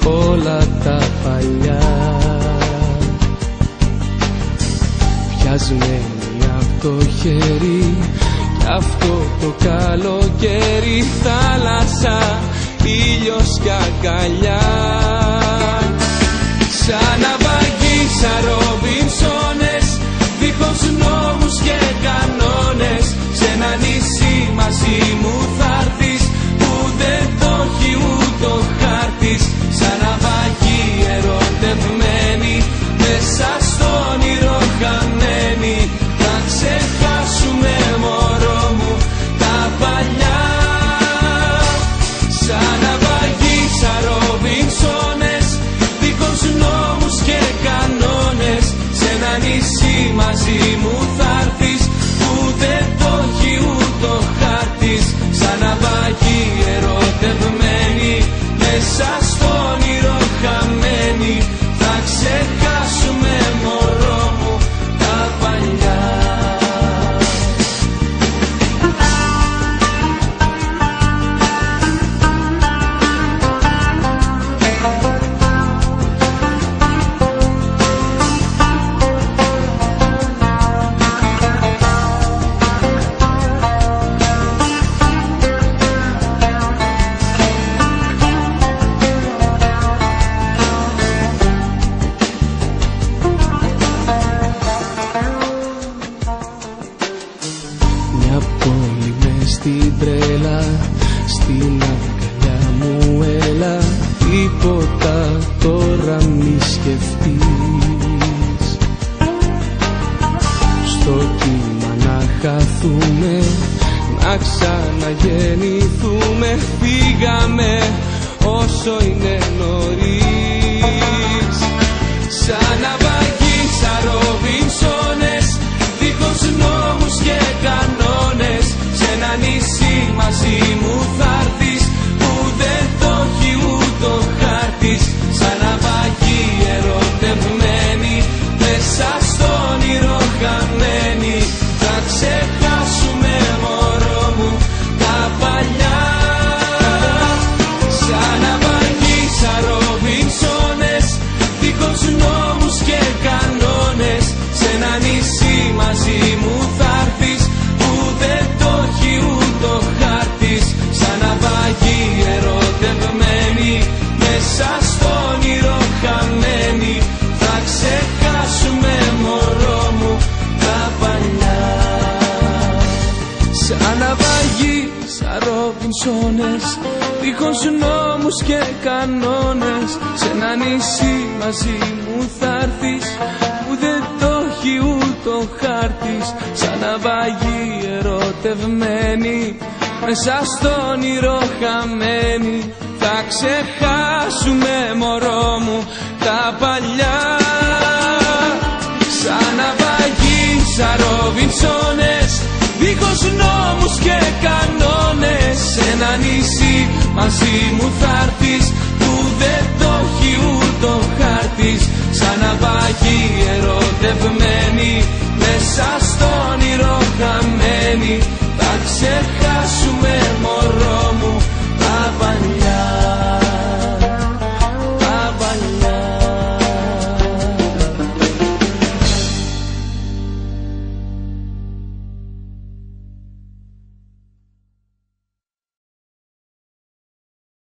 όλα τα παλιά. Πιασμένη από το χέρι κι αυτό το καλοκαίρι, θάλασσα, ήλιος κι αγκαλιά. Σαν ναυαγοί, σαν Ρομπινσόνες, δίχως νόμους και κανόνες, σε ένα νησί μαζί μου θα'ρθεις που δεν το έχει ούτε ο χάρτης. Σαν ναυαγοί ερωτευμένοι, μέσα στο όνειρο χαμένοι, θα ξεχάσουμε μωρό μου τα παλιά. Σαν ναυαγοί, σαν Ρομπινσόνες, δίχως νόμους και κανόνες, σε ένα νησί μαζί μου θα'ρθεις που δεν το έχει ούτε ο χάρτης. Σαν ναυαγοί ερωτευμένοι, μέσα στο όνειρο χαμένοι, θα ξεχάσουμε μωρό μου τα παλιά. Στην τρέλα, στην αγκαλιά μου έλα, τίποτα τώρα μη σκεφτείς. Στο κύμα να χαθούμε, να ξαναγεννηθούμε, φύγαμε όσο είναι νωρίς. Σαν ναυαγοί, σαν Ρομπινσόνες, δίχως νόμους και κανόνες, σε ένα νησί μαζί μου θα'ρθεις που δεν το έχει ούτε ο χάρτης. Σαν ναυαγοί ερωτευμένοι, μέσα στο όνειρο χαμένοι, θα ξεχάσουμε μωρό μου τα παλιά. Σαν ναυαγοί, σαν Ρομπινσόνες, δίχως νόμους και κανόνες, σε ένα νησί μαζί μου θα'ρθεις που δεν το έχει ούτε ο χάρτης. Σαν ναυαγοί ερωτευμένοι, μέσα στο όνειρο χαμένοι, θα ξεχάσουμε μωρό μου τα παλιά. Σαν ναυαγοί, σαν Ρομπινσόνες, δίχως νόμους και κανόνες, σε ένα νησί μαζί μου θα'ρθεις που δεν το έχει ούτε ο χάρτης. Σαν ναυαγοί ερωτευμένοι, μέσα στο όνειρο χαμένοι, θα ξεχάσουμε μωρό μου τα παλιά. Σαν ναυαγοί, σαν Ρομπινσόνες, δίχως νόμους και κανόνες, σε ένα νησί μαζί μου θα'ρθεις που δεν το έχει ούτε ο χάρτης. Σαν ναυαγοί ερωτευμένοι, μέσα στον